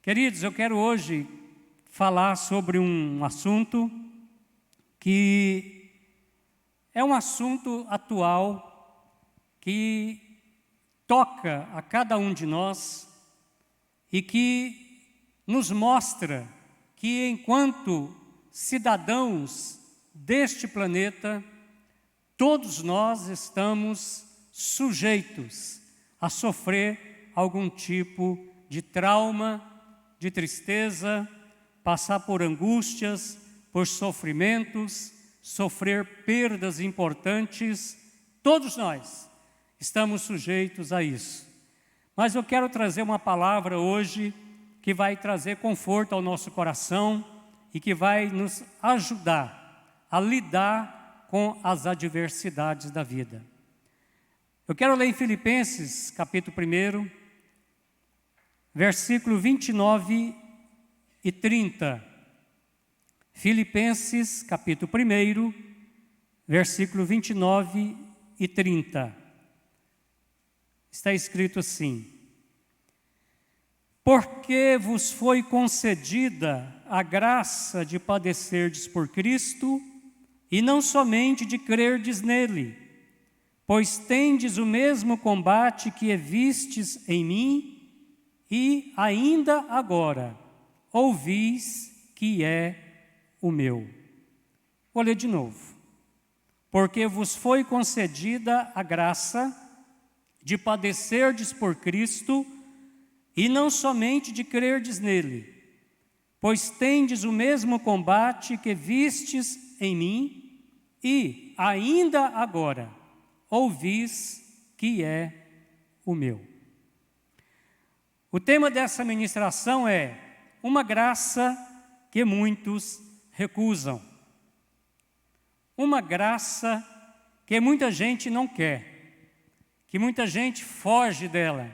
Queridos, eu quero hoje falar sobre um assunto que é um assunto atual, que toca a cada um de nós e que nos mostra que, enquanto cidadãos deste planeta, todos nós estamos sujeitos a sofrer algum tipo de trauma, de tristeza, passar por angústias, por sofrimentos, sofrer perdas importantes. Todos nós estamos sujeitos a isso. Mas eu quero trazer uma palavra hoje que vai trazer conforto ao nosso coração e que vai nos ajudar a lidar com as adversidades da vida. Eu quero ler em Filipenses, capítulo 1, versículo 29 e 30. Filipenses, capítulo 1, versículo 29 e 30. Está escrito assim: porque vos foi concedida a graça de padecerdes por Cristo, e não somente de crerdes nele, pois tendes o mesmo combate que vistes em mim, e ainda agora ouvis que é o meu. Vou ler de novo. Porque vos foi concedida a graça de padecerdes por Cristo, e não somente de crerdes nele, pois tendes o mesmo combate que vistes em mim, e ainda agora ouvis que é o meu. O tema dessa ministração é uma graça que muitos recusam. Uma graça que muita gente não quer, que muita gente foge dela.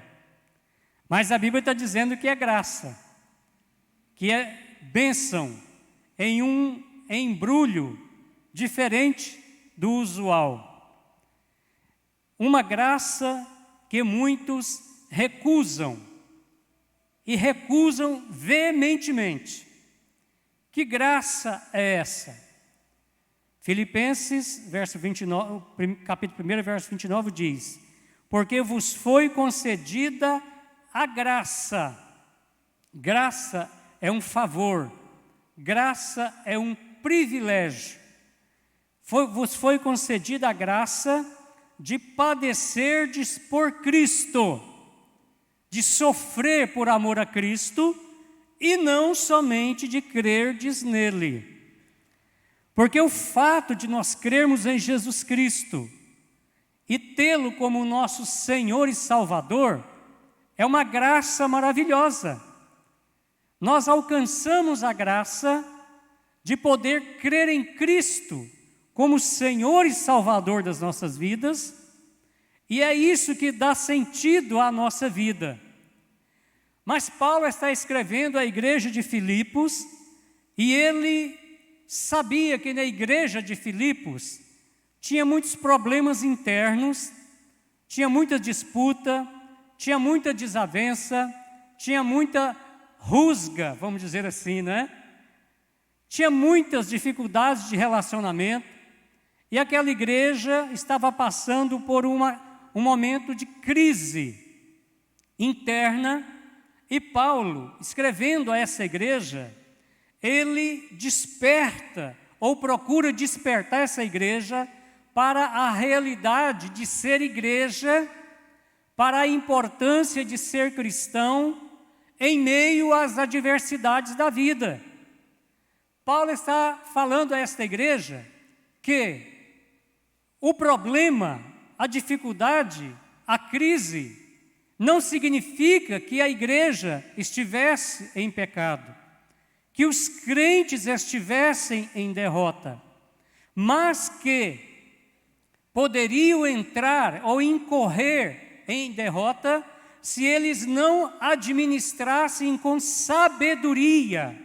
Mas a Bíblia está dizendo que é graça, que é bênção em um embrulho diferente do usual. Uma graça que muitos recusam. E recusam veementemente. Que graça é essa? Filipenses, capítulo 1, verso 29 diz: porque vos foi concedida a graça. Graça é um favor, graça é um privilégio. Vos foi concedida a graça de padecerdes por Cristo, de sofrer por amor a Cristo, e não somente de crerdes nele. Porque o fato de nós crermos em Jesus Cristo e tê-lo como nosso Senhor e Salvador é uma graça maravilhosa. Nós alcançamos a graça de poder crer em Cristo como Senhor e Salvador das nossas vidas, e é isso que dá sentido à nossa vida. Mas Paulo está escrevendo à igreja de Filipos, e ele sabia que na igreja de Filipos tinha muitos problemas internos, tinha muita disputa, tinha muita desavença, tinha muita rusga, vamos dizer assim, né? Tinha muitas dificuldades de relacionamento, e aquela igreja estava passando por um momento de crise interna, e Paulo, escrevendo a essa igreja, ele desperta, ou procura despertar essa igreja para a realidade de ser igreja, para a importância de ser cristão em meio às adversidades da vida. Paulo está falando a esta igreja que o problema, a dificuldade, a crise, não significa que a igreja estivesse em pecado, que os crentes estivessem em derrota, mas que poderiam entrar ou incorrer em derrota se eles não administrassem com sabedoria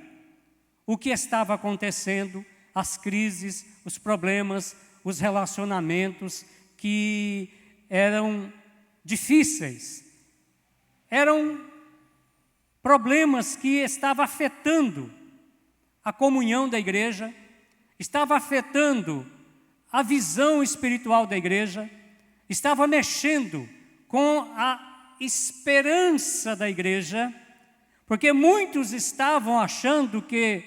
o que estava acontecendo, as crises, os problemas, os relacionamentos que eram difíceis. Eram problemas que estavam afetando a comunhão da igreja, estava afetando a visão espiritual da igreja, estava mexendo com a esperança da igreja, porque muitos estavam achando que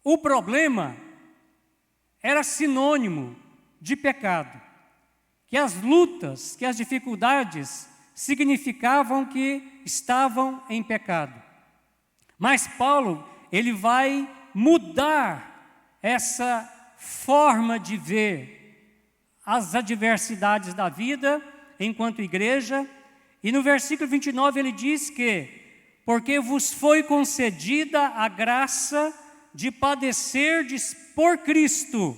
o problema era sinônimo de pecado, que as lutas, que as dificuldades significavam que estavam em pecado. Mas Paulo, ele vai mudar essa forma de ver as adversidades da vida enquanto igreja, e no versículo 29 ele diz que, porque vos foi concedida a graça de padecerdes por Cristo,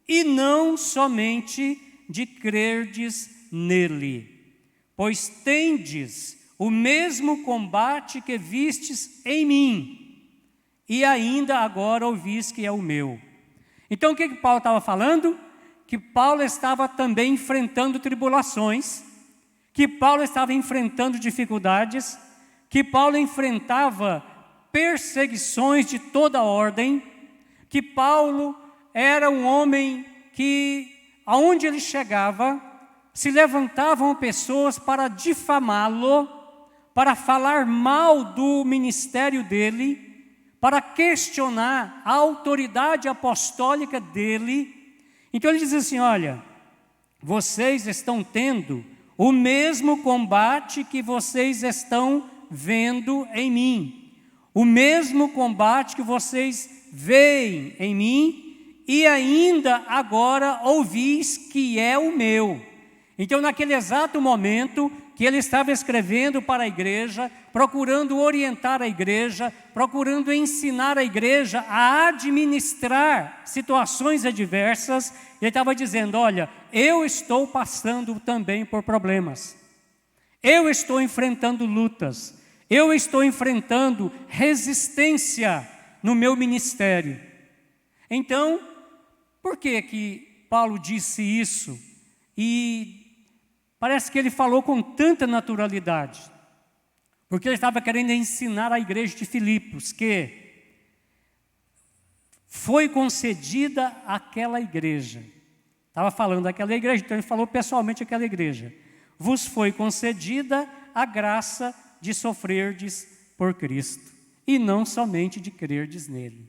e não somente de crerdes nele, pois tendes o mesmo combate que vistes em mim, e ainda agora ouvis que é o meu. Então o que Paulo estava falando? Que Paulo estava também enfrentando tribulações, que Paulo estava enfrentando dificuldades, que Paulo enfrentava perseguições de toda ordem, que Paulo era um homem que, aonde ele chegava, se levantavam pessoas para difamá-lo, para falar mal do ministério dele, para questionar a autoridade apostólica dele. Então ele diz assim: olha, vocês estão tendo o mesmo combate que vocês estão vendo em mim, o mesmo combate que vocês veem em mim, e ainda agora ouvis que é o meu. Então, naquele exato momento que ele estava escrevendo para a igreja, procurando orientar a igreja, procurando ensinar a igreja a administrar situações adversas, ele estava dizendo: olha, eu estou passando também por problemas, eu estou enfrentando lutas, eu estou enfrentando resistência no meu ministério. Então, por que Paulo disse isso? E parece que ele falou com tanta naturalidade, porque ele estava querendo ensinar à igreja de Filipos que foi concedida àquela igreja. Estava falando daquela igreja, então ele falou pessoalmente àquela igreja: vos foi concedida a graça de sofrerdes por Cristo, e não somente de crerdes nele.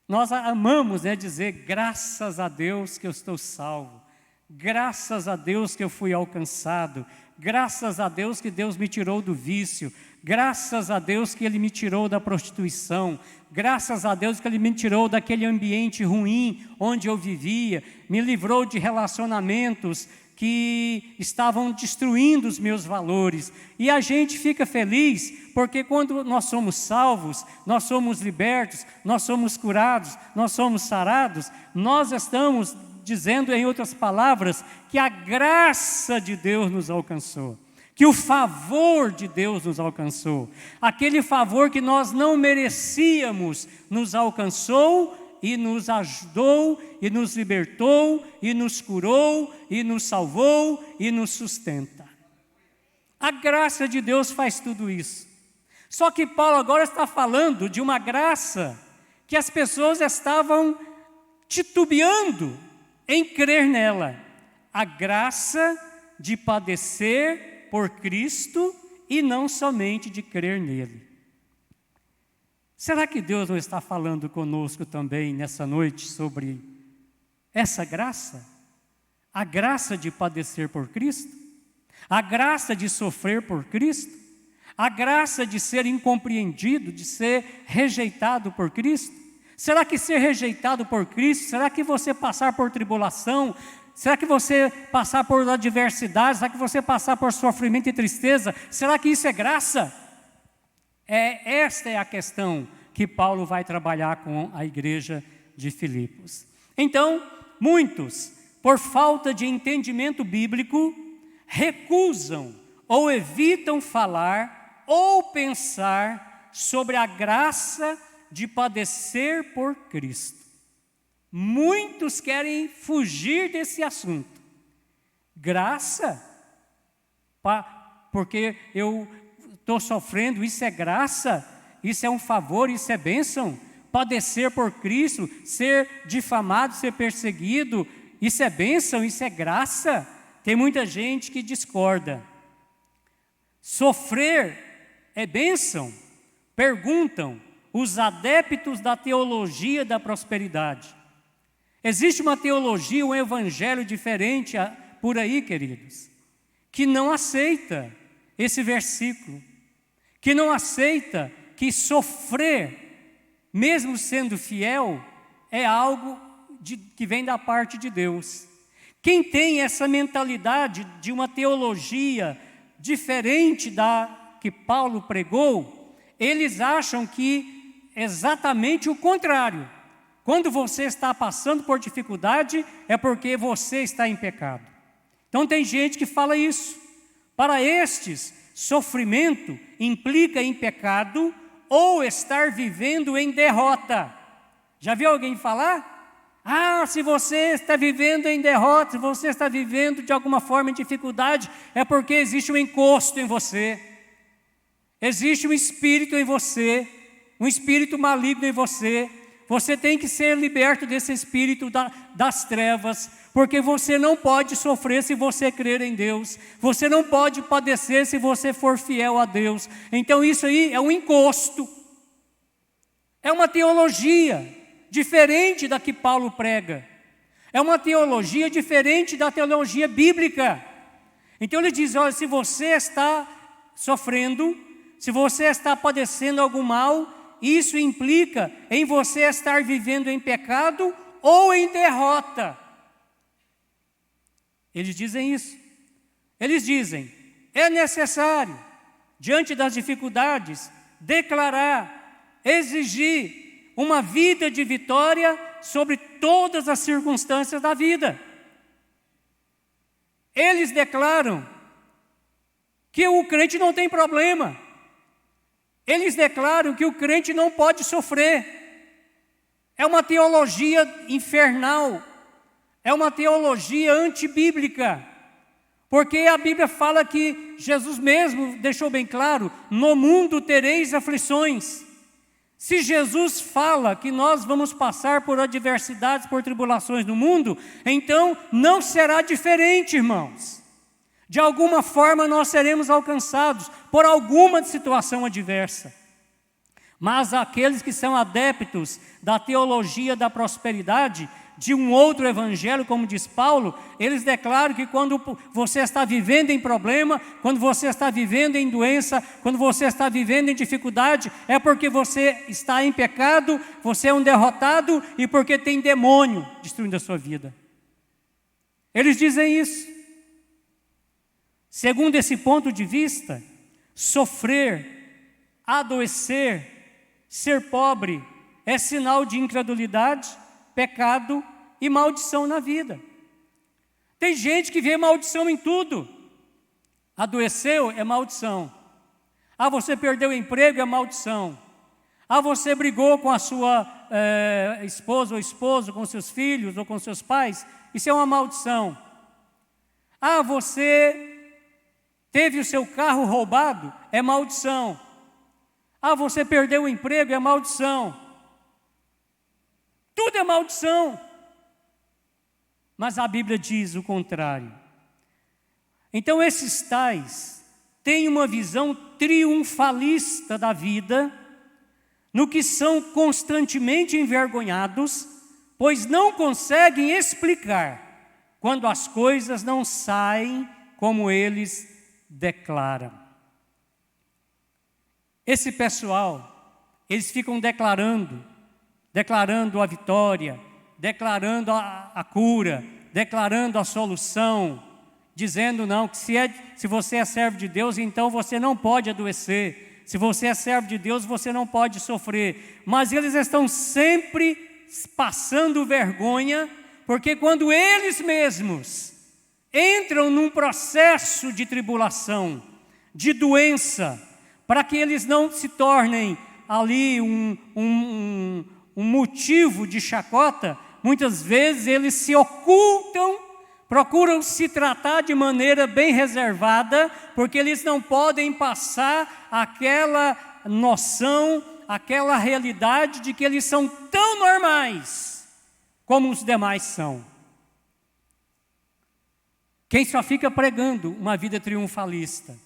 Nós amamos dizer: graças a Deus que eu estou salvo, graças a Deus que eu fui alcançado, graças a Deus que Deus me tirou do vício, graças a Deus que Ele me tirou da prostituição, graças a Deus que Ele me tirou daquele ambiente ruim onde eu vivia, me livrou de relacionamentos que estavam destruindo os meus valores. E a gente fica feliz porque quando nós somos salvos, nós somos libertos, nós somos curados, nós somos sarados, nós estamos dizendo, em outras palavras, que a graça de Deus nos alcançou, que o favor de Deus nos alcançou, aquele favor que nós não merecíamos nos alcançou e nos ajudou, e nos libertou, e nos curou, e nos salvou, e nos sustenta. A graça de Deus faz tudo isso. Só que Paulo agora está falando de uma graça que as pessoas estavam titubeando em crer nela. A graça de padecer por Cristo e não somente de crer nele. Será que Deus não está falando conosco também nessa noite sobre essa graça? A graça de padecer por Cristo? A graça de sofrer por Cristo? A graça de ser incompreendido, de ser rejeitado por Cristo? Será que ser rejeitado por Cristo, será que você passar por tribulação, será que você passar por adversidade, será que você passar por sofrimento e tristeza, será que isso é graça? Esta é a questão que Paulo vai trabalhar com a igreja de Filipos. Então, muitos, por falta de entendimento bíblico, recusam ou evitam falar ou pensar sobre a graça de padecer por Cristo. Muitos querem fugir desse assunto. Graça? Porque eu estou sofrendo, isso é graça, isso é um favor, isso é bênção. Padecer por Cristo, ser difamado, ser perseguido, isso é bênção, isso é graça. Tem muita gente que discorda. Sofrer é bênção? Perguntam os adeptos da teologia da prosperidade. Existe uma teologia, um evangelho diferente por aí, queridos, que não aceita esse versículo, que não aceita que sofrer, mesmo sendo fiel, é algo que vem da parte de Deus. Quem tem essa mentalidade de uma teologia diferente da que Paulo pregou, eles acham que exatamente o contrário. Quando você está passando por dificuldade, é porque você está em pecado. Então tem gente que fala isso. Para estes, sofrimento implica em pecado ou estar vivendo em derrota. Já viu alguém falar? Se você está vivendo em derrota, se você está vivendo de alguma forma em dificuldade, é porque existe um encosto em você. Existe um espírito em você, um espírito maligno em você. Você tem que ser liberto desse espírito das trevas, porque você não pode sofrer se você crer em Deus. Você não pode padecer se você for fiel a Deus. Então isso aí é um encosto. É uma teologia diferente da que Paulo prega. É uma teologia diferente da teologia bíblica. Então ele diz, olha, se você está sofrendo, se você está padecendo algum mal, isso implica em você estar vivendo em pecado ou em derrota. Eles dizem isso. Eles dizem, é necessário, diante das dificuldades, declarar, exigir uma vida de vitória sobre todas as circunstâncias da vida. Eles declaram que o crente não tem problema. Eles declaram que o crente não pode sofrer. É uma teologia infernal. É uma teologia antibíblica. Porque a Bíblia fala que Jesus mesmo deixou bem claro, no mundo tereis aflições. Se Jesus fala que nós vamos passar por adversidades, por tribulações no mundo, então não será diferente, irmãos. De alguma forma nós seremos alcançados por alguma situação adversa. Mas aqueles que são adeptos da teologia da prosperidade, de um outro evangelho, como diz Paulo, eles declaram que quando você está vivendo em problema, quando você está vivendo em doença, quando você está vivendo em dificuldade, é porque você está em pecado, você é um derrotado e porque tem demônio destruindo a sua vida. Eles dizem isso. Segundo esse ponto de vista, sofrer, adoecer, ser pobre é sinal de incredulidade, pecado e maldição na vida. Tem gente que vê maldição em tudo. Adoeceu é maldição. Você perdeu o emprego é maldição. Você brigou com a sua esposa ou esposo, com seus filhos ou com seus pais, isso é uma maldição. Você teve o seu carro roubado, é maldição. Você perdeu o emprego, é maldição. Tudo é maldição. Mas a Bíblia diz o contrário. Então esses tais têm uma visão triunfalista da vida, no que são constantemente envergonhados, pois não conseguem explicar quando as coisas não saem como eles declaram. Esse pessoal, eles ficam declarando a vitória, declarando a cura, declarando a solução, dizendo não, que se você é servo de Deus, então você não pode adoecer. Se você é servo de Deus, você não pode sofrer. Mas eles estão sempre passando vergonha, porque quando eles mesmos entram num processo de tribulação, de doença, para que eles não se tornem ali um motivo de chacota, muitas vezes eles se ocultam procuram se tratar de maneira bem reservada, porque eles não podem passar aquela noção, aquela realidade de que eles são tão normais como os demais são. Quem só fica pregando uma vida triunfalista,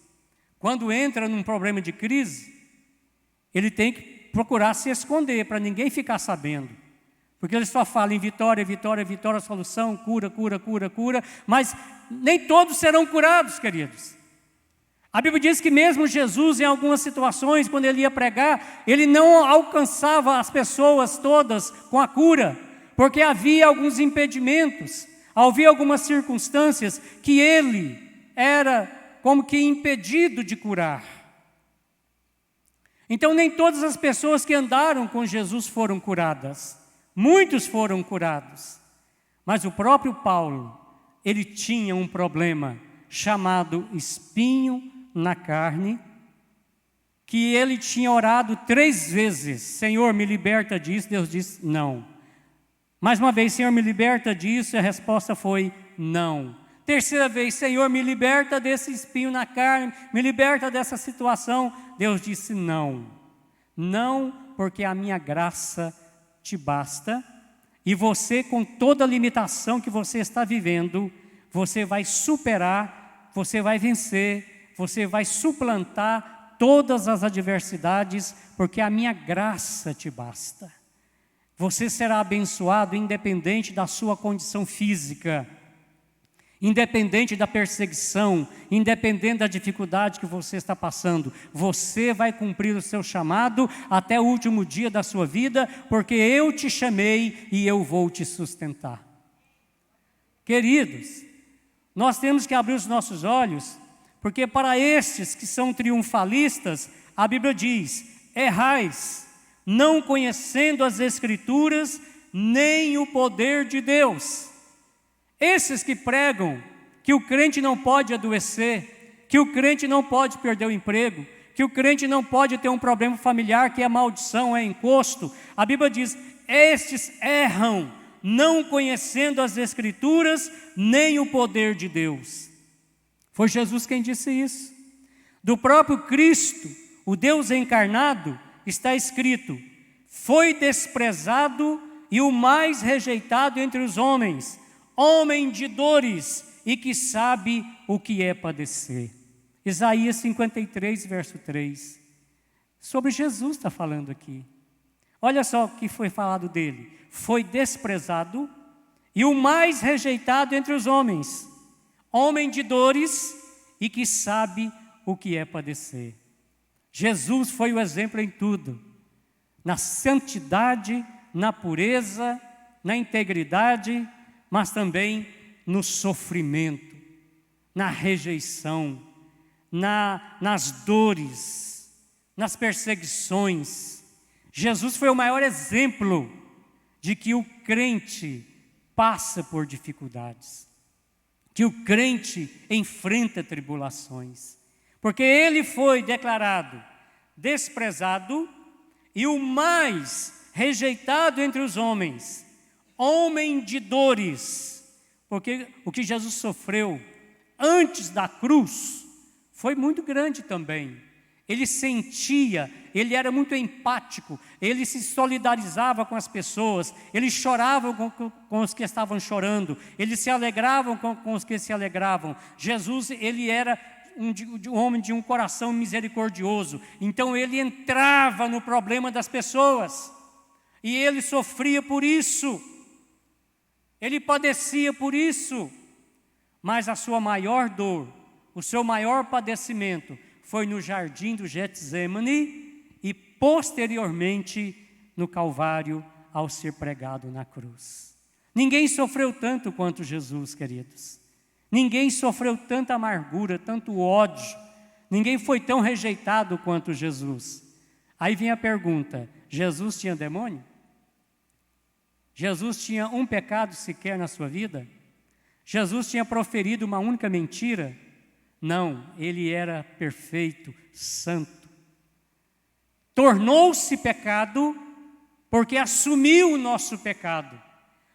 quando entra num problema de crise, ele tem que procurar se esconder para ninguém ficar sabendo. Porque ele só fala em vitória, vitória, vitória, solução, cura, cura, cura, cura, mas nem todos serão curados, queridos. A Bíblia diz que mesmo Jesus, em algumas situações, quando ele ia pregar, ele não alcançava as pessoas todas com a cura, porque havia alguns impedimentos, havia algumas circunstâncias que ele era como que impedido de curar. Então nem todas as pessoas que andaram com Jesus foram curadas. Muitos foram curados, mas o próprio Paulo, ele tinha um problema chamado espinho na carne, que ele tinha orado 3 vezes, Senhor, me liberta disso. Deus disse, não. Mais uma vez, Senhor, me liberta disso, e a resposta foi, não. 3ª vez, Senhor, me liberta desse espinho na carne, me liberta dessa situação. Deus disse, não. Não, porque a minha graça te basta, e você, com toda a limitação que você está vivendo, você vai superar, você vai vencer, você vai suplantar todas as adversidades, porque a minha graça te basta. Você será abençoado independente da sua condição física, independente da perseguição, independente da dificuldade que você está passando. Você vai cumprir o seu chamado até o último dia da sua vida, porque eu te chamei e eu vou te sustentar. Queridos, nós temos que abrir os nossos olhos, porque para estes que são triunfalistas, a Bíblia diz, errais, não conhecendo as Escrituras, nem o poder de Deus. Esses que pregam que o crente não pode adoecer, que o crente não pode perder o emprego, que o crente não pode ter um problema familiar, que é maldição, é encosto. A Bíblia diz, estes erram, não conhecendo as Escrituras, nem o poder de Deus. Foi Jesus quem disse isso. Do próprio Cristo, o Deus encarnado, está escrito, foi desprezado e o mais rejeitado entre os homens, homem de dores e que sabe o que é padecer. Isaías 53, verso 3. Sobre Jesus está falando aqui. Olha só o que foi falado dele. Foi desprezado e o mais rejeitado entre os homens, homem de dores e que sabe o que é padecer. Jesus foi o exemplo em tudo, na santidade, na pureza, na integridade, mas também no sofrimento, na rejeição, nas dores, nas perseguições. Jesus foi o maior exemplo de que o crente passa por dificuldades, que o crente enfrenta tribulações, porque ele foi declarado desprezado e o mais rejeitado entre os homens, homem de dores, porque o que Jesus sofreu antes da cruz foi muito grande também. Ele sentia, ele era muito empático, ele se solidarizava com as pessoas, ele chorava com os que estavam chorando, ele se alegrava com os que se alegravam. Jesus, ele era um homem de um coração misericordioso, então ele entrava no problema das pessoas, e ele sofria por isso, ele padecia por isso, mas a sua maior dor, o seu maior padecimento, foi no jardim do Getsemane e posteriormente no Calvário ao ser pregado na cruz. Ninguém sofreu tanto quanto Jesus, queridos. Ninguém sofreu tanta amargura, tanto ódio. Ninguém foi tão rejeitado quanto Jesus. Aí vem a pergunta, Jesus tinha demônio? Jesus tinha um pecado sequer na sua vida? Jesus tinha proferido uma única mentira? Não, ele era perfeito, santo. Tornou-se pecado porque assumiu o nosso pecado.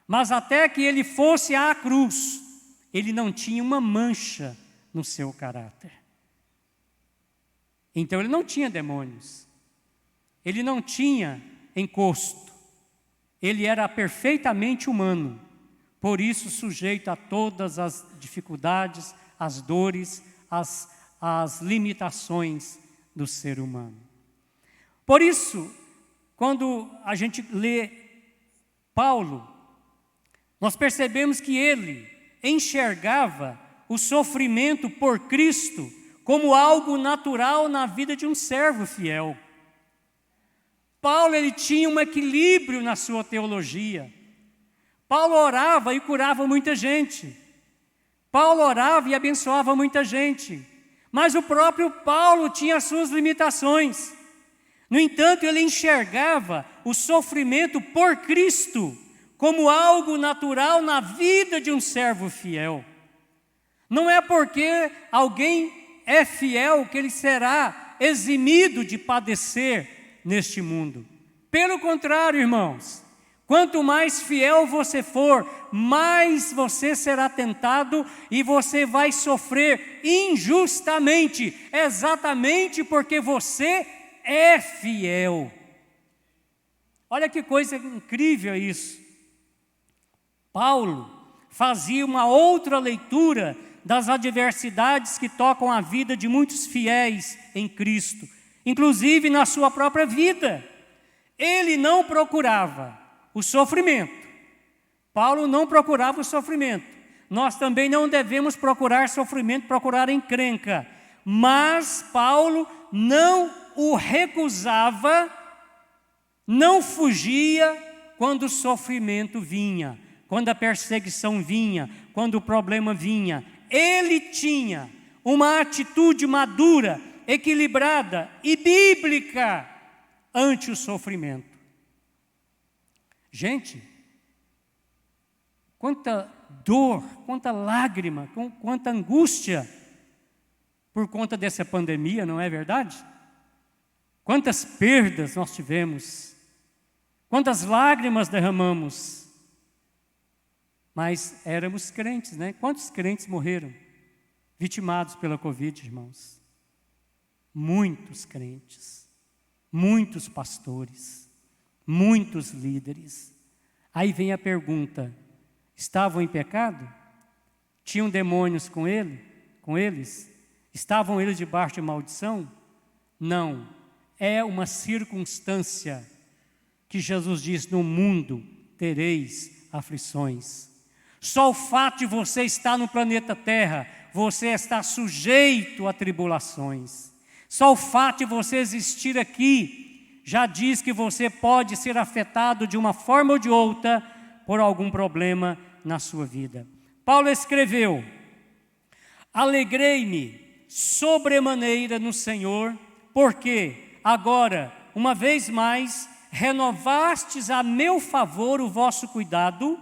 Mas até que ele fosse à cruz ele não tinha uma mancha no seu caráter. Então ele não tinha demônios, ele não tinha encosto, ele era perfeitamente humano, por isso sujeito a todas as dificuldades, as dores, as limitações do ser humano. Por isso, quando a gente lê Paulo, nós percebemos que ele enxergava o sofrimento por Cristo como algo natural na vida de um servo fiel. Paulo, ele tinha um equilíbrio na sua teologia. Paulo orava e curava muita gente. Paulo orava e abençoava muita gente. Mas o próprio Paulo tinha as suas limitações. No entanto, ele enxergava o sofrimento por Cristo como algo natural na vida de um servo fiel. Não é porque alguém é fiel que ele será eximido de padecer neste mundo. Pelo contrário, irmãos, quanto mais fiel você for, mais você será tentado e você vai sofrer injustamente, exatamente porque você é fiel. Olha que coisa incrível isso. Paulo fazia uma outra leitura das adversidades que tocam a vida de muitos fiéis em Cristo, inclusive na sua própria vida. Ele não procurava o sofrimento. Paulo não procurava o sofrimento. Nós também não devemos procurar sofrimento, procurar encrenca. Mas Paulo não o recusava, não fugia quando o sofrimento vinha, quando a perseguição vinha, quando o problema vinha. Ele tinha uma atitude madura, equilibrada e bíblica ante o sofrimento. Gente, quanta dor, quanta lágrima, quanta angústia por conta dessa pandemia, não é verdade? Quantas perdas nós tivemos, quantas lágrimas derramamos. Mas éramos crentes, né? Quantos crentes morreram vitimados pela Covid, irmãos? Muitos crentes, muitos pastores, muitos líderes. Aí vem a pergunta: estavam em pecado? Tinham demônios com eles? Estavam eles debaixo de maldição? Não. É uma circunstância que Jesus diz: no mundo tereis aflições. Só o fato de você estar no planeta Terra, você está sujeito a tribulações. Só o fato de você existir aqui já diz que você pode ser afetado de uma forma ou de outra por algum problema na sua vida. Paulo escreveu: alegrei-me sobremaneira no Senhor, porque agora, uma vez mais, renovastes a meu favor o vosso cuidado,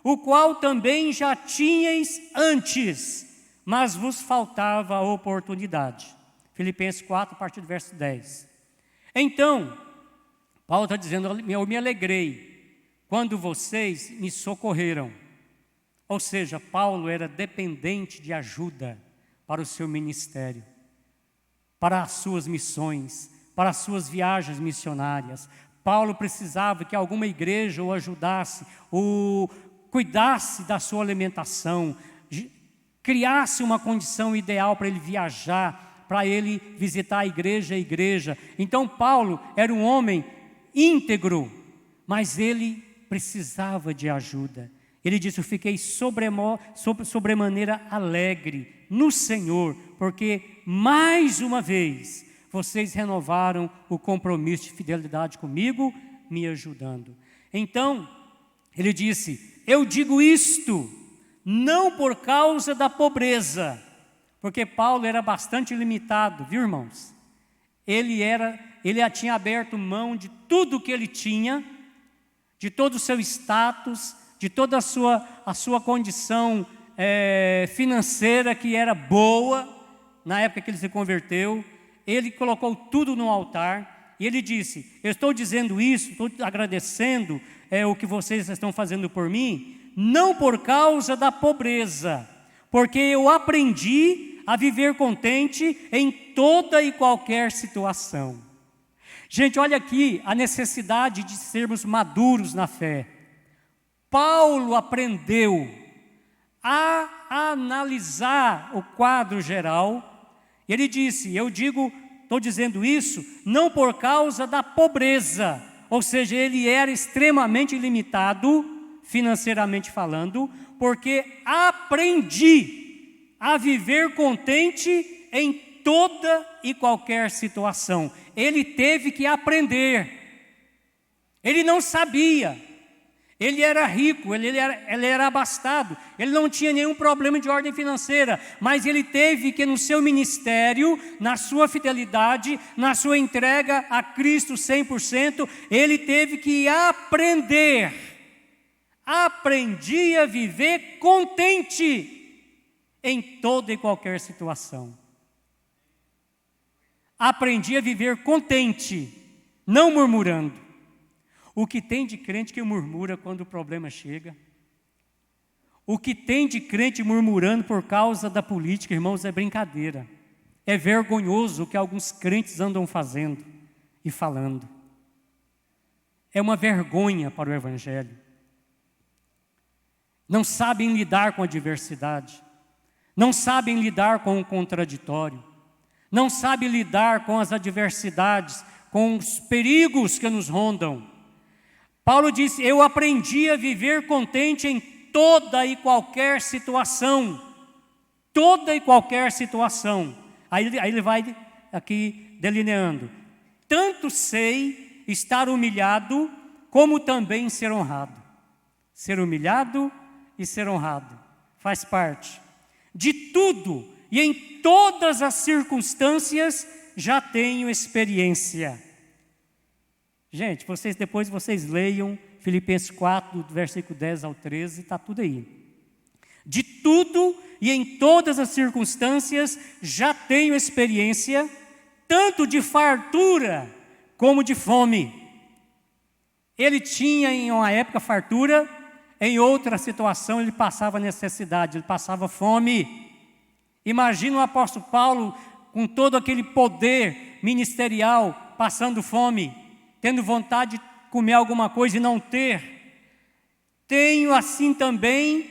o qual também já tinhais antes, mas vos faltava a oportunidade. Filipenses 4, a partir do verso 10. Então, Paulo está dizendo: eu me alegrei quando vocês me socorreram. Ou seja, Paulo era dependente de ajuda para o seu ministério, para as suas missões, para as suas viagens missionárias. Paulo precisava que alguma igreja o ajudasse, o cuidasse da sua alimentação, criasse uma condição ideal para ele viajar, para ele visitar a igreja. Então Paulo era um homem íntegro, mas ele precisava de ajuda. Ele disse: eu fiquei sobremaneira alegre no Senhor, porque mais uma vez vocês renovaram o compromisso de fidelidade comigo, me ajudando. Então, ele disse: eu digo isto não por causa da pobreza, porque Paulo era bastante limitado, viu, irmãos? Ele tinha aberto mão de tudo que ele tinha, de todo o seu status, de toda a sua condição financeira, que era boa, na época que ele se converteu. Ele colocou tudo no altar, e ele disse: eu estou dizendo isso, estou agradecendo o que vocês estão fazendo por mim, não por causa da pobreza, porque eu aprendi a viver contente em toda e qualquer situação. Gente, olha aqui a necessidade de sermos maduros na fé. Paulo aprendeu a analisar o quadro geral. Ele disse, estou dizendo isso não por causa da pobreza, ou seja, ele era extremamente limitado, financeiramente falando, porque aprendi a viver contente em toda e qualquer situação. Ele teve que aprender. Ele não sabia. Ele era rico, ele era abastado, ele não tinha nenhum problema de ordem financeira, mas ele teve que, no seu ministério, na sua fidelidade, na sua entrega a Cristo 100%, ele teve que aprender. Aprendi a viver contente em toda e qualquer situação. Aprendi a viver contente, não murmurando. O que tem de crente que murmura quando o problema chega? O que tem de crente murmurando por causa da política, irmãos, é brincadeira. É vergonhoso o que alguns crentes andam fazendo e falando. É uma vergonha para o Evangelho. Não sabem lidar com a diversidade. Não sabem lidar com o contraditório. Não sabem lidar com as adversidades, com os perigos que nos rondam. Paulo disse, eu aprendi a viver contente em toda e qualquer situação. Toda e qualquer situação. Aí ele vai aqui delineando. Tanto sei estar humilhado, como também ser honrado. Ser humilhado e ser honrado. Faz parte. De tudo e em todas as circunstâncias já tenho experiência. Gente, depois vocês leiam Filipenses 4, do versículo 10 ao 13, está tudo aí. De tudo e em todas as circunstâncias já tenho experiência, tanto de fartura como de fome. Ele tinha em uma época fartura, em outra situação ele passava necessidade, ele passava fome. Imagina o apóstolo Paulo com todo aquele poder ministerial, passando fome, tendo vontade de comer alguma coisa e não ter. Tenho assim também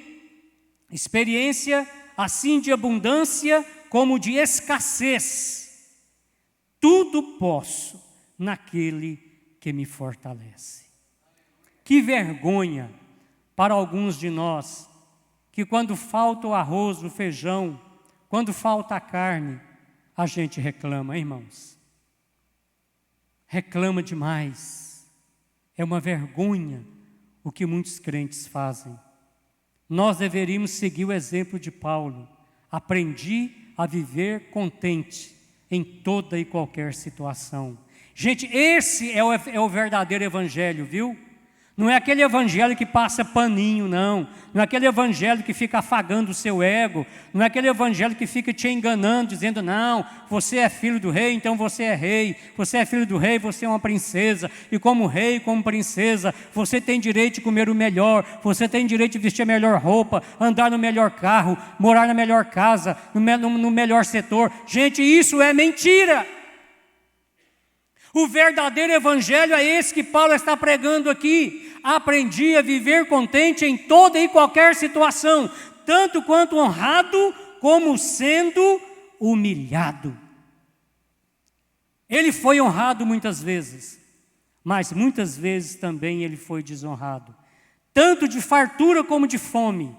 experiência, assim de abundância como de escassez. Tudo posso naquele que me fortalece. Que vergonha para alguns de nós, que quando falta o arroz, o feijão, quando falta a carne, a gente reclama, irmãos. Reclama demais. É uma vergonha o que muitos crentes fazem. Nós deveríamos seguir o exemplo de Paulo. Aprendi a viver contente em toda e qualquer situação. Gente, esse é o verdadeiro evangelho, viu? Não é aquele evangelho que passa paninho, não. Não é aquele evangelho que fica afagando o seu ego. Não é aquele evangelho que fica te enganando, dizendo, não, você é filho do rei, então você é rei. Você é filho do rei, você é uma princesa. E como rei, como princesa, você tem direito de comer o melhor. Você tem direito de vestir a melhor roupa, andar no melhor carro, morar na melhor casa, no melhor setor. Gente, isso é mentira. O verdadeiro evangelho é esse que Paulo está pregando aqui. Aprendi a viver contente em toda e qualquer situação, tanto quanto honrado, como sendo humilhado. Ele foi honrado muitas vezes, mas muitas vezes também ele foi desonrado. Tanto de fartura como de fome,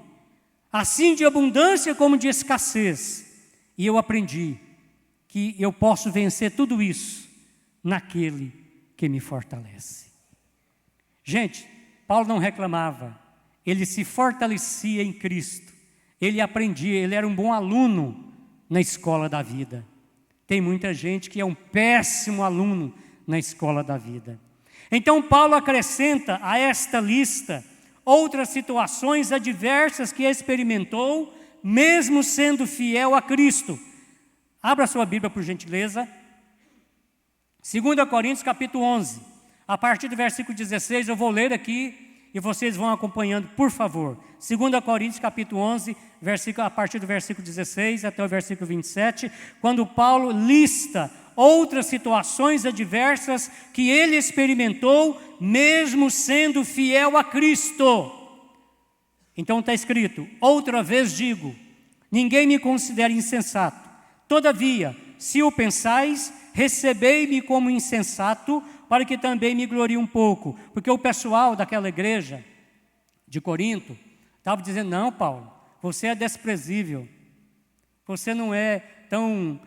assim de abundância como de escassez. E eu aprendi que eu posso vencer tudo isso naquele que me fortalece. Gente, Paulo não reclamava, ele se fortalecia em Cristo, ele aprendia, ele era um bom aluno na escola da vida. Tem muita gente que é um péssimo aluno na escola da vida. Então Paulo acrescenta a esta lista outras situações adversas que experimentou, mesmo sendo fiel a Cristo. Abra sua Bíblia, por gentileza. 2 Coríntios capítulo 11, a partir do versículo 16, eu vou ler aqui, e vocês vão acompanhando, por favor. 2 Coríntios capítulo 11, a partir do versículo 16 até o versículo 27, quando Paulo lista outras situações adversas que ele experimentou, mesmo sendo fiel a Cristo. Então está escrito: outra vez digo, ninguém me considera insensato. Todavia, se o pensais, recebei-me como insensato, para que também me glorie um pouco. Porque o pessoal daquela igreja de Corinto estava dizendo: não, Paulo, você é desprezível, você não é tão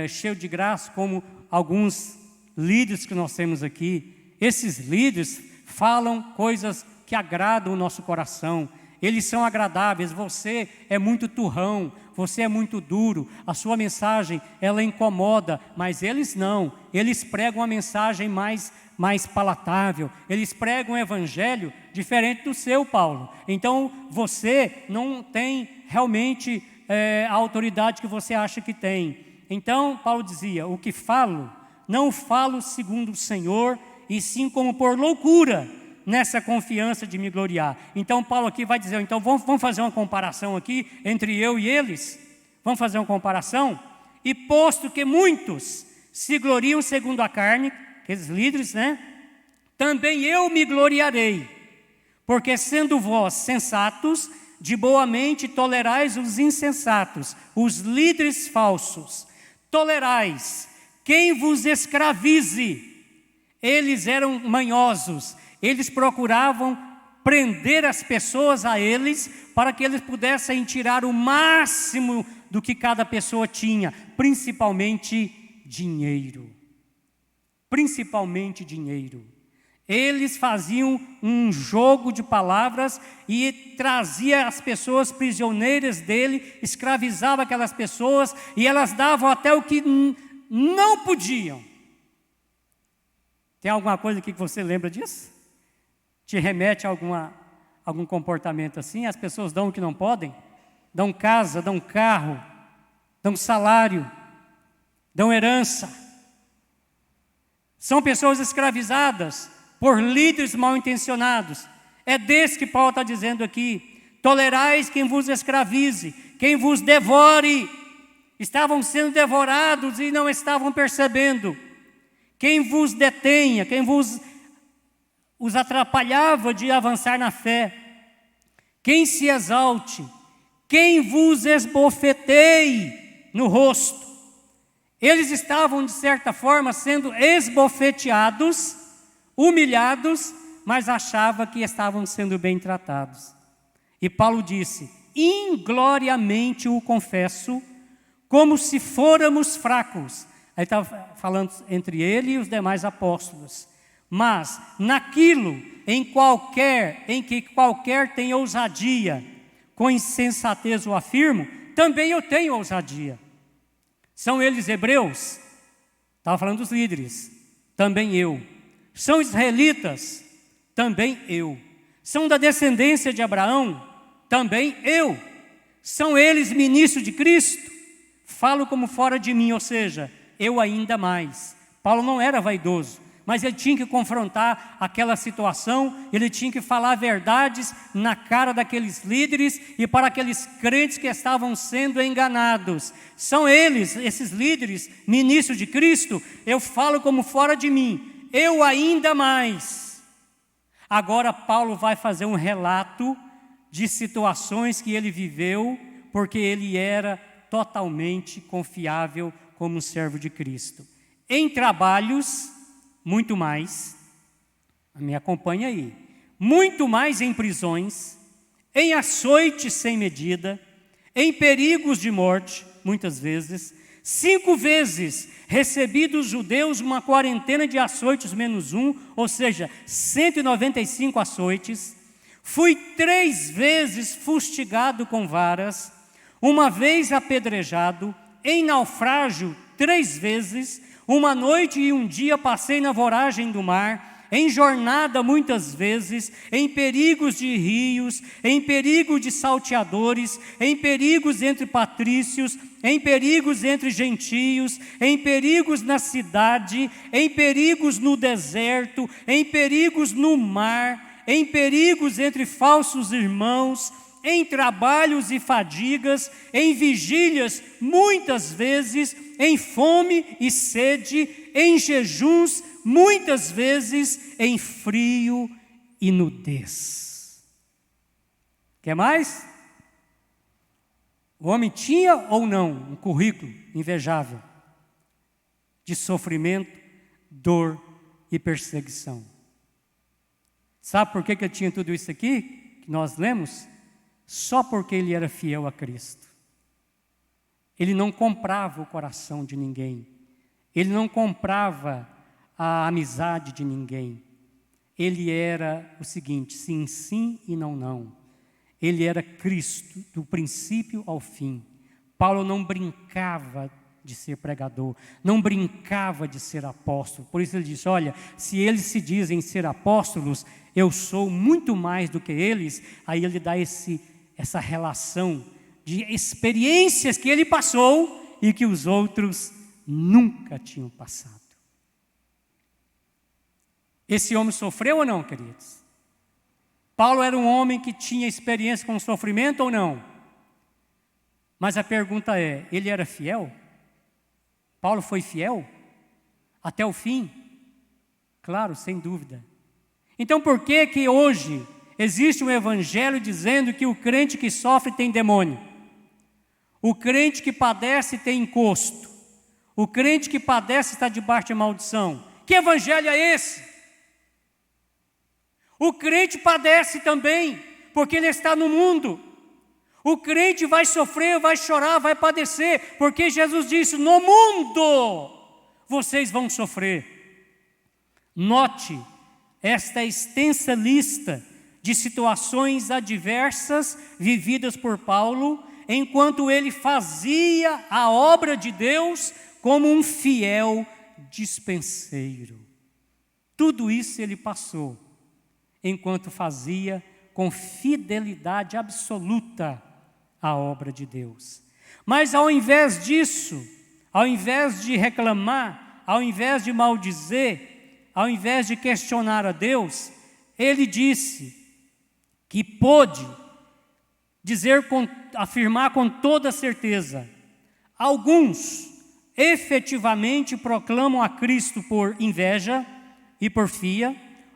cheio de graça como alguns líderes que nós temos aqui. Esses líderes falam coisas que agradam o nosso coração, eles são agradáveis. Você é muito turrão, você é muito duro, a sua mensagem ela incomoda, mas eles não, eles pregam uma mensagem mais palatável, eles pregam um evangelho diferente do seu, Paulo. Então você não tem realmente a autoridade que você acha que tem. Então Paulo dizia: o que falo, não falo segundo o Senhor, e sim como por loucura, nessa confiança de me gloriar. Então Paulo aqui vai dizer: então vamos fazer uma comparação aqui entre eu e eles. Vamos fazer uma comparação? E posto que muitos se gloriam segundo a carne, aqueles líderes, né? Também eu me gloriarei, porque sendo vós sensatos, de boa mente tolerais os insensatos, os líderes falsos. Tolerais quem vos escravize. Eles eram manhosos, eles procuravam prender as pessoas a eles, para que eles pudessem tirar o máximo do que cada pessoa tinha, principalmente dinheiro. Principalmente dinheiro. Eles faziam um jogo de palavras e trazia as pessoas prisioneiras dele, escravizava aquelas pessoas e elas davam até o que não podiam. Tem alguma coisa aqui que você lembra disso? Te remete a algum comportamento assim? As pessoas dão o que não podem? Dão casa, dão carro, dão salário, dão herança. São pessoas escravizadas por líderes mal intencionados. É desse que Paulo está dizendo aqui: tolerais quem vos escravize, quem vos devore. Estavam sendo devorados e não estavam percebendo. Quem vos detenha, quem os atrapalhava de avançar na fé, quem se exalte, quem vos esbofeteie no rosto. Eles estavam, de certa forma, sendo esbofeteados, humilhados, mas achava que estavam sendo bem tratados. E Paulo disse: ingloriamente o confesso, como se fôramos fracos. Aí estava falando entre ele e os demais apóstolos. Mas naquilo em que qualquer tem ousadia, com insensatez o afirmo, também eu tenho ousadia. São eles hebreus? Estava falando dos líderes. Também eu. São israelitas? Também eu. São da descendência de Abraão? Também eu. São eles ministros de Cristo? Falo como fora de mim, ou seja, eu ainda mais. Paulo não era vaidoso, mas ele tinha que confrontar aquela situação, ele tinha que falar verdades na cara daqueles líderes e para aqueles crentes que estavam sendo enganados. São eles, esses líderes, ministros de Cristo? Eu falo como fora de mim, eu ainda mais. Agora Paulo vai fazer um relato de situações que ele viveu, porque ele era totalmente confiável como servo de Cristo. Em trabalhos, muito mais, me acompanha aí, muito mais em prisões, em açoites sem medida, em perigos de morte, muitas vezes, 5 vezes recebi dos judeus uma quarentena de açoites menos um, ou seja, 195 açoites, fui 3 vezes fustigado com varas, uma vez apedrejado, em naufrágio 3 vezes, uma noite e um dia passei na voragem do mar, em jornada muitas vezes, em perigos de rios, em perigo de salteadores, em perigos entre patrícios, em perigos entre gentios, em perigos na cidade, em perigos no deserto, em perigos no mar, em perigos entre falsos irmãos, em trabalhos e fadigas, em vigílias, muitas vezes, em fome e sede, em jejuns, muitas vezes, em frio e nudez. Quer mais? O homem tinha ou não um currículo invejável de sofrimento, dor e perseguição. Sabe por que ele tinha tudo isso aqui, que nós lemos? Só porque ele era fiel a Cristo. Ele não comprava o coração de ninguém. Ele não comprava a amizade de ninguém. Ele era o seguinte, sim, sim e não, não. Ele era Cristo, do princípio ao fim. Paulo não brincava de ser pregador, não brincava de ser apóstolo. Por isso ele disse, olha, se eles se dizem ser apóstolos, eu sou muito mais do que eles. Aí ele dá essa relação de experiências que ele passou e que os outros nunca tinham passado. Esse homem sofreu ou não, queridos? Paulo era um homem que tinha experiência com sofrimento ou não? Mas a pergunta é, ele era fiel? Paulo foi fiel? Até o fim? Claro, sem dúvida. Então por que que hoje existe um evangelho dizendo que o crente que sofre tem demônio? O crente que padece tem encosto. O crente que padece está debaixo de maldição. Que evangelho é esse? O crente padece também, porque ele está no mundo. O crente vai sofrer, vai chorar, vai padecer, porque Jesus disse, no mundo vocês vão sofrer. Note esta extensa lista de situações adversas vividas por Paulo, enquanto ele fazia a obra de Deus como um fiel dispenseiro. Tudo isso ele passou, enquanto fazia com fidelidade absoluta a obra de Deus. Mas ao invés disso, ao invés de reclamar, ao invés de maldizer, ao invés de questionar a Deus, ele disse que pôde afirmar com toda certeza, alguns efetivamente proclamam a Cristo por inveja e porfia,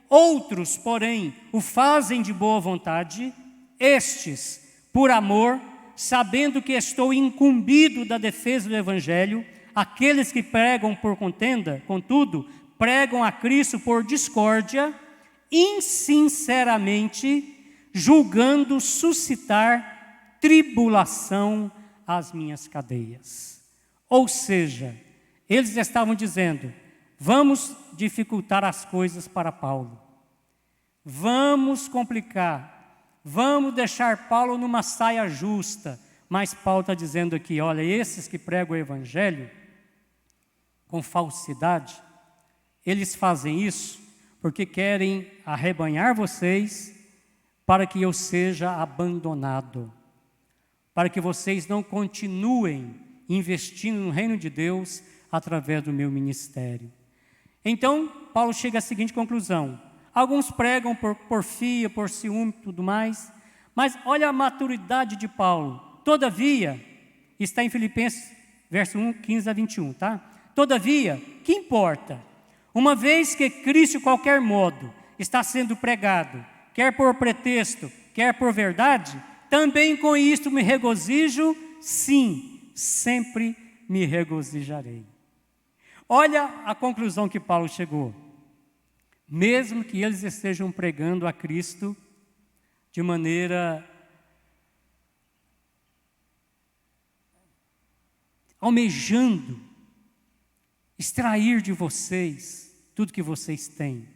outros, porém, o fazem de boa vontade, estes, por amor, sabendo que estou incumbido da defesa do Evangelho, aqueles que pregam por contenda, contudo, pregam a Cristo por discórdia, insinceramente, julgando suscitar tribulação às minhas cadeias. Ou seja, eles estavam dizendo, vamos dificultar as coisas para Paulo. Vamos complicar. Vamos deixar Paulo numa saia justa. Mas Paulo está dizendo aqui, olha, esses que pregam o Evangelho com falsidade, eles fazem isso porque querem arrebanhar vocês para que eu seja abandonado. Para que vocês não continuem investindo no reino de Deus através do meu ministério. Então, Paulo chega à seguinte conclusão. Alguns pregam por porfia, por ciúme e tudo mais. Mas olha a maturidade de Paulo. Todavia, está em Filipenses, verso 1, 15 a 21, tá? Todavia, que importa? Uma vez que Cristo, de qualquer modo, está sendo pregado, quer por pretexto, quer por verdade, também com isto me regozijo, sim, sempre me regozijarei. Olha a conclusão que Paulo chegou. Mesmo que eles estejam pregando a Cristo de maneira almejando extrair de vocês tudo que vocês têm,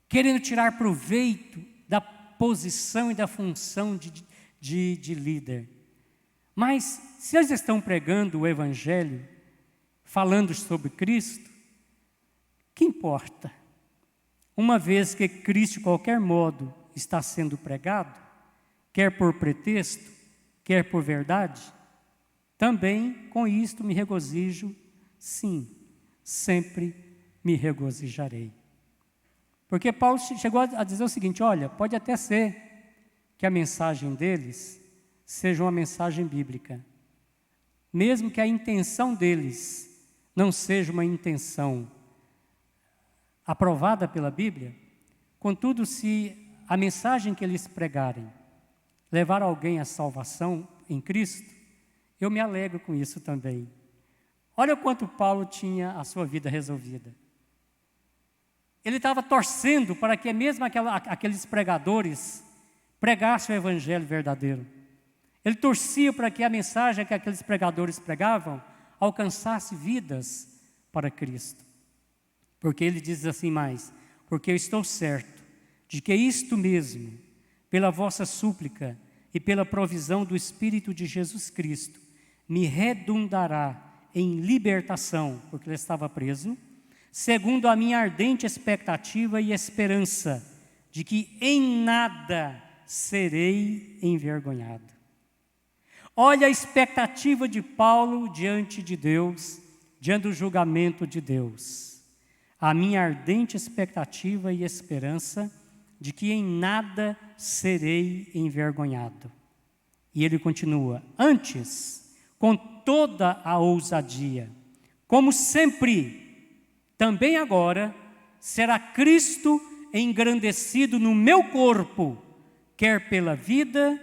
querendo tirar proveito da posição e da função de líder. Mas se eles estão pregando o Evangelho, falando sobre Cristo, que importa? Uma vez que Cristo, de qualquer modo, está sendo pregado, quer por pretexto, quer por verdade, também com isto me regozijo, sim, sempre me regozijarei. Porque Paulo chegou a dizer o seguinte: olha, pode até ser que a mensagem deles seja uma mensagem bíblica, mesmo que a intenção deles não seja uma intenção aprovada pela Bíblia, contudo, se a mensagem que eles pregarem levar alguém à salvação em Cristo, eu me alegro com isso também. Olha o quanto Paulo tinha a sua vida resolvida. Ele estava torcendo para que mesmo aqueles pregadores pregassem o evangelho verdadeiro. Ele torcia para que a mensagem que aqueles pregadores pregavam alcançasse vidas para Cristo. Porque ele diz assim mais: porque eu estou certo de que isto mesmo, pela vossa súplica e pela provisão do Espírito de Jesus Cristo, me redundará em libertação, porque ele estava preso, segundo a minha ardente expectativa e esperança de que em nada serei envergonhado. Olha a expectativa de Paulo diante de Deus, diante do julgamento de Deus. A minha ardente expectativa e esperança de que em nada serei envergonhado. E ele continua: antes, com toda a ousadia, como sempre, também agora, será Cristo engrandecido no meu corpo, quer pela vida,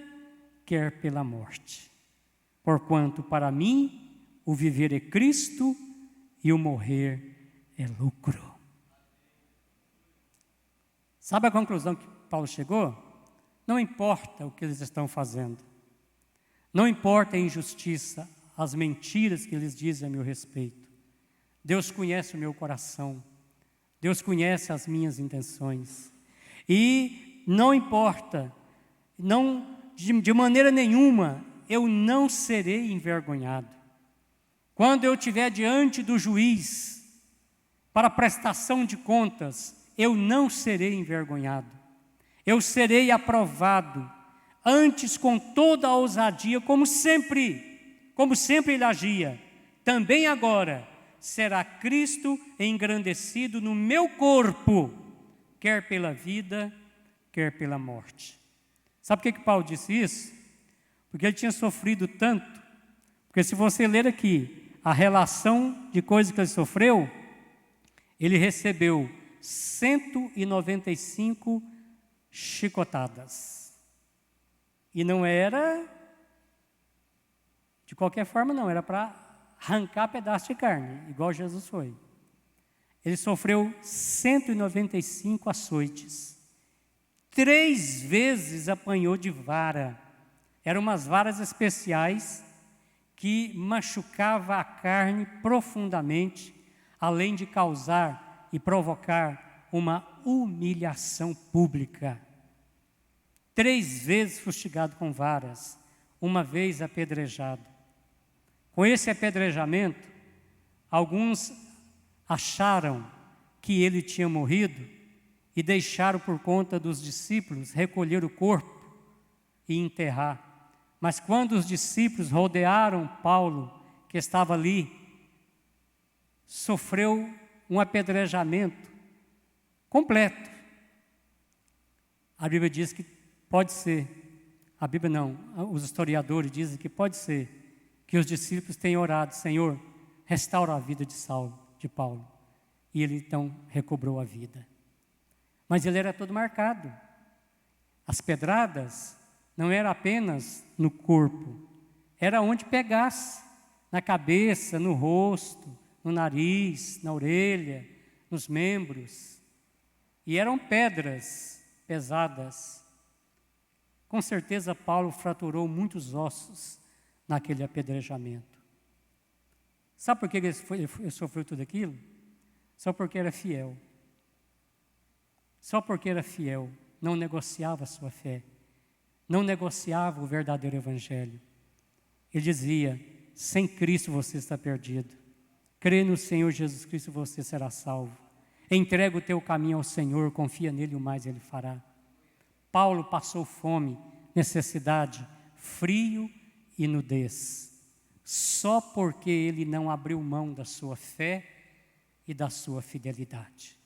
quer pela morte. Porquanto para mim o viver é Cristo e o morrer é lucro. Sabe a conclusão que Paulo chegou? Não importa o que eles estão fazendo, não importa a injustiça, as mentiras que eles dizem a meu respeito. Deus conhece o meu coração, Deus conhece as minhas intenções, e não importa, de maneira nenhuma, eu não serei envergonhado. Quando eu estiver diante do juiz para prestação de contas, eu não serei envergonhado. Eu serei aprovado, antes com toda a ousadia, como sempre ele agia. Também agora será Cristo engrandecido no meu corpo, quer pela vida, quer pela morte. Sabe por que Paulo disse isso? Porque ele tinha sofrido tanto. Porque se você ler aqui a relação de coisas que ele sofreu, ele recebeu 195 chicotadas. E não era de qualquer forma, não, era para arrancar pedaço de carne, igual Jesus foi. Ele sofreu 195 açoites. 3 vezes apanhou de vara. Eram umas varas especiais que machucava a carne profundamente, além de causar e provocar uma humilhação pública. 3 vezes fustigado com varas, uma vez apedrejado. Com esse apedrejamento, alguns acharam que ele tinha morrido e deixaram por conta dos discípulos recolher o corpo e enterrar. Mas quando os discípulos rodearam Paulo, que estava ali, sofreu um apedrejamento completo. A Bíblia diz que pode ser, a Bíblia não, os historiadores dizem que pode ser que os discípulos tenham orado: Senhor, restaura a vida de Paulo. E ele então recobrou a vida. Mas ele era todo marcado. As pedradas não eram apenas no corpo, era onde pegasse, na cabeça, no rosto, no nariz, na orelha, nos membros. E eram pedras pesadas. Com certeza Paulo fraturou muitos ossos naquele apedrejamento. Sabe por que ele sofreu tudo aquilo? Só porque era fiel. Só porque era fiel, não negociava a sua fé, não negociava o verdadeiro evangelho. Ele dizia: sem Cristo você está perdido. Crê no Senhor Jesus Cristo, você será salvo. Entrega o teu caminho ao Senhor, confia nele, o mais ele fará. Paulo passou fome, necessidade, frio e nudez, só porque ele não abriu mão da sua fé e da sua fidelidade.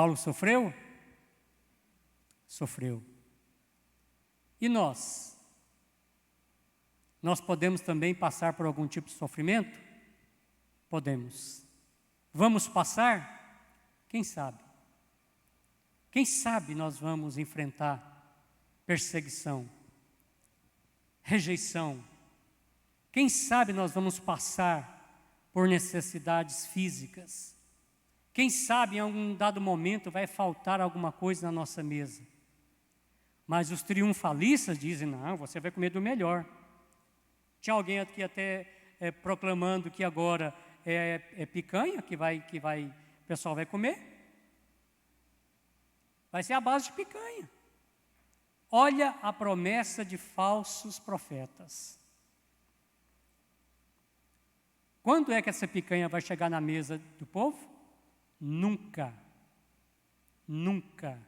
Paulo sofreu? Sofreu. E nós? Nós podemos também passar por algum tipo de sofrimento? Podemos. Vamos passar? Quem sabe? Quem sabe nós vamos enfrentar perseguição, rejeição. Quem sabe nós vamos passar por necessidades físicas. Quem sabe em algum dado momento vai faltar alguma coisa na nossa mesa. Mas os triunfalistas dizem, não, você vai comer do melhor. Tinha alguém aqui até proclamando que agora é picanha que o pessoal vai comer. Vai ser a base de picanha. Olha a promessa de falsos profetas. Quando é que essa picanha vai chegar na mesa do povo? Nunca. Nunca.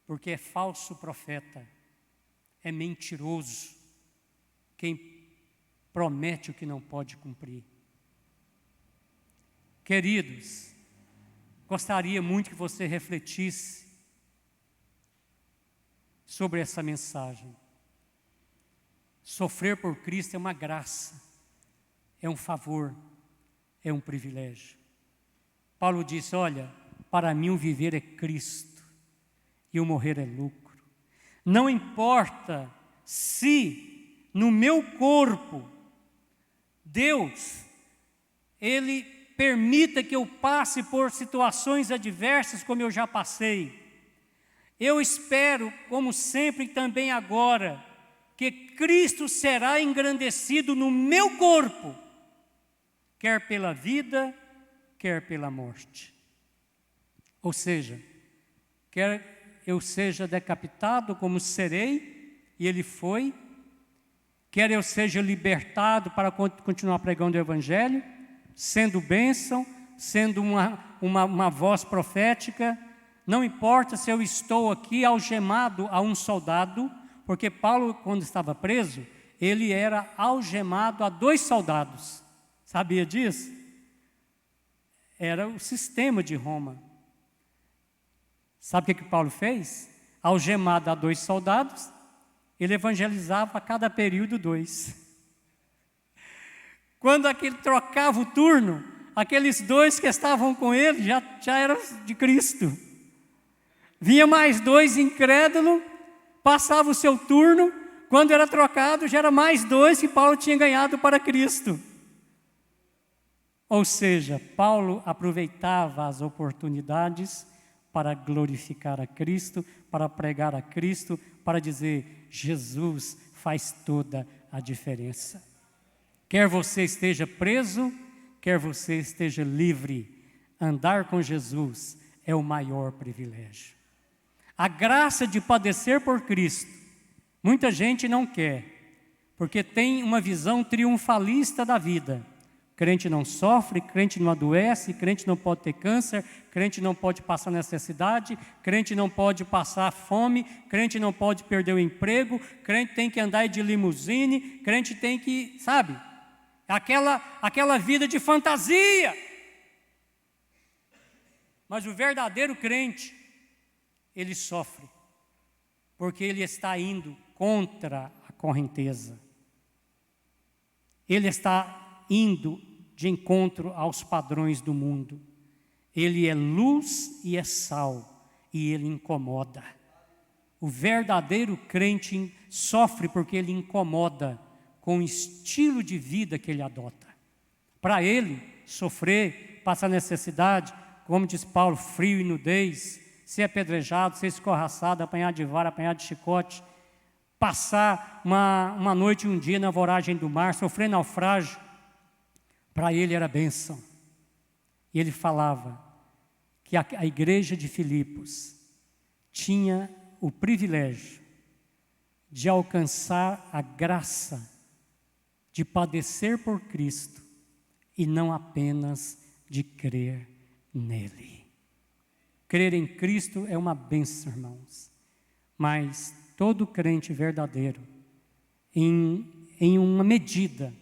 Porque é falso profeta. É mentiroso. Quem promete o que não pode cumprir. Queridos, gostaria muito que você refletisse sobre essa mensagem. Sofrer por Cristo é uma graça, é um favor, é um privilégio. Paulo disse, olha, para mim o viver é Cristo e o morrer é lucro. Não importa se no meu corpo Deus, Ele permita que eu passe por situações adversas como eu já passei. Eu espero, como sempre e também agora, que Cristo será engrandecido no meu corpo, quer pela vida, quer pela morte. Ou seja, quer eu seja decapitado como serei, e ele foi, quer eu seja libertado para continuar pregando o Evangelho, sendo bênção, sendo uma voz profética. Não importa se eu estou aqui algemado a um soldado, porque Paulo, quando estava preso, ele era algemado a 2 soldados. Sabia disso? Era o sistema de Roma. Sabe o que Paulo fez? Algemado a 2 soldados, ele evangelizava a cada período 2. Quando aquele trocava o turno, aqueles 2 que estavam com ele já eram de Cristo. Vinha mais 2 incrédulos, passava o seu turno, quando era trocado já era mais 2 que Paulo tinha ganhado para Cristo. Ou seja, Paulo aproveitava as oportunidades para glorificar a Cristo, para pregar a Cristo, para dizer, Jesus faz toda a diferença. Quer você esteja preso, quer você esteja livre, andar com Jesus é o maior privilégio. A graça de padecer por Cristo, muita gente não quer, porque tem uma visão triunfalista da vida. Crente não sofre, crente não adoece, crente não pode ter câncer, crente não pode passar necessidade, crente não pode passar fome, crente não pode perder o emprego, crente tem que andar de limusine, crente tem que, sabe, aquela vida de fantasia. Mas o verdadeiro crente, ele sofre, porque ele está indo contra a correnteza. Ele está indo de encontro aos padrões do mundo. Ele é luz e é sal, e ele incomoda. O verdadeiro crente sofre porque ele incomoda com o estilo de vida que ele adota. Para ele, sofrer, passar necessidade, como diz Paulo, frio e nudez, ser apedrejado, ser escorraçado, apanhar de vara, apanhar de chicote, passar uma noite e um dia na voragem do mar, sofrer naufrágio, para ele era bênção. E ele falava que a igreja de Filipos tinha o privilégio de alcançar a graça de padecer por Cristo e não apenas de crer nele. Crer em Cristo é uma bênção, irmãos, mas todo crente verdadeiro, em uma medida,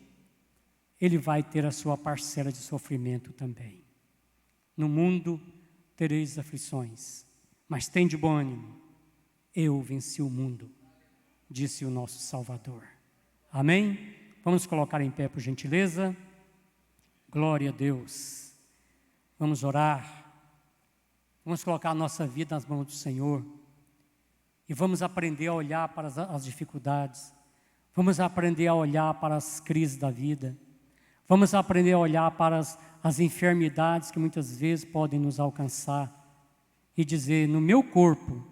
ele vai ter a sua parcela de sofrimento também. No mundo tereis aflições, mas tende bom ânimo, eu venci o mundo, disse o nosso Salvador. Amém? Vamos colocar em pé, por gentileza. Glória a Deus. Vamos orar. Vamos colocar a nossa vida nas mãos do Senhor. E vamos aprender a olhar para as dificuldades. Vamos aprender a olhar para as crises da vida. Vamos aprender a olhar para as enfermidades que muitas vezes podem nos alcançar. E dizer, no meu corpo,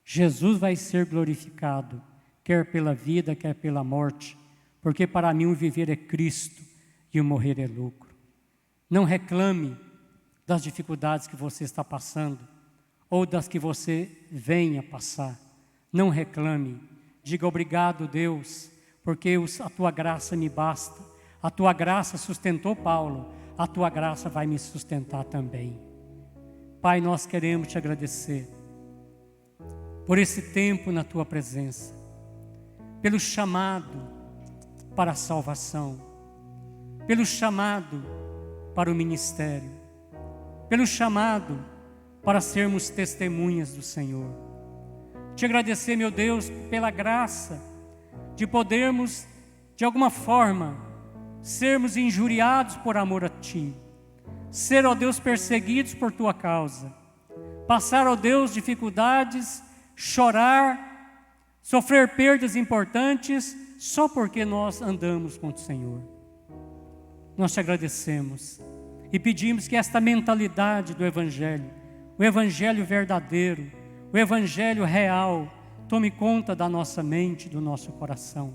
Jesus vai ser glorificado, quer pela vida, quer pela morte. Porque para mim o viver é Cristo e o morrer é lucro. Não reclame das dificuldades que você está passando ou das que você venha passar. Não reclame. Diga obrigado, Deus, porque a tua graça me basta. A tua graça sustentou Paulo, a tua graça vai me sustentar também. Pai, nós queremos te agradecer por esse tempo na tua presença, pelo chamado para a salvação, pelo chamado para o ministério, pelo chamado para sermos testemunhas do Senhor. Te agradecer, meu Deus, pela graça de podermos, de alguma forma, sermos injuriados por amor a Ti, ser, ó Deus, perseguidos por Tua causa, passar, ó Deus, dificuldades, chorar, sofrer perdas importantes, só porque nós andamos com o Senhor. Nós te agradecemos e pedimos que esta mentalidade do Evangelho, o Evangelho verdadeiro, o Evangelho real, tome conta da nossa mente, do nosso coração.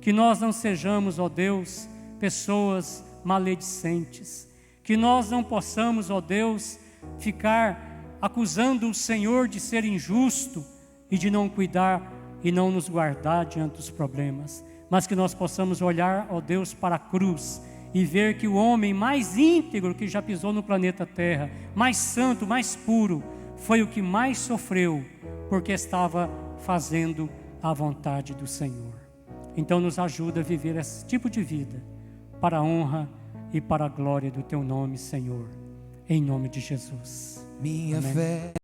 Que nós não sejamos, ó Deus, pessoas maledicentes. Que nós não possamos, ó Deus, ficar acusando o Senhor de ser injusto e de não cuidar e não nos guardar diante dos problemas, mas que nós possamos olhar, ó Deus, para a cruz e ver que o homem mais íntegro que já pisou no planeta Terra, mais santo, mais puro, foi o que mais sofreu, porque estava fazendo a vontade do Senhor. Então nos ajuda a viver esse tipo de vida, para a honra e para a glória do Teu nome, Senhor, em nome de Jesus. Minha Amém. fé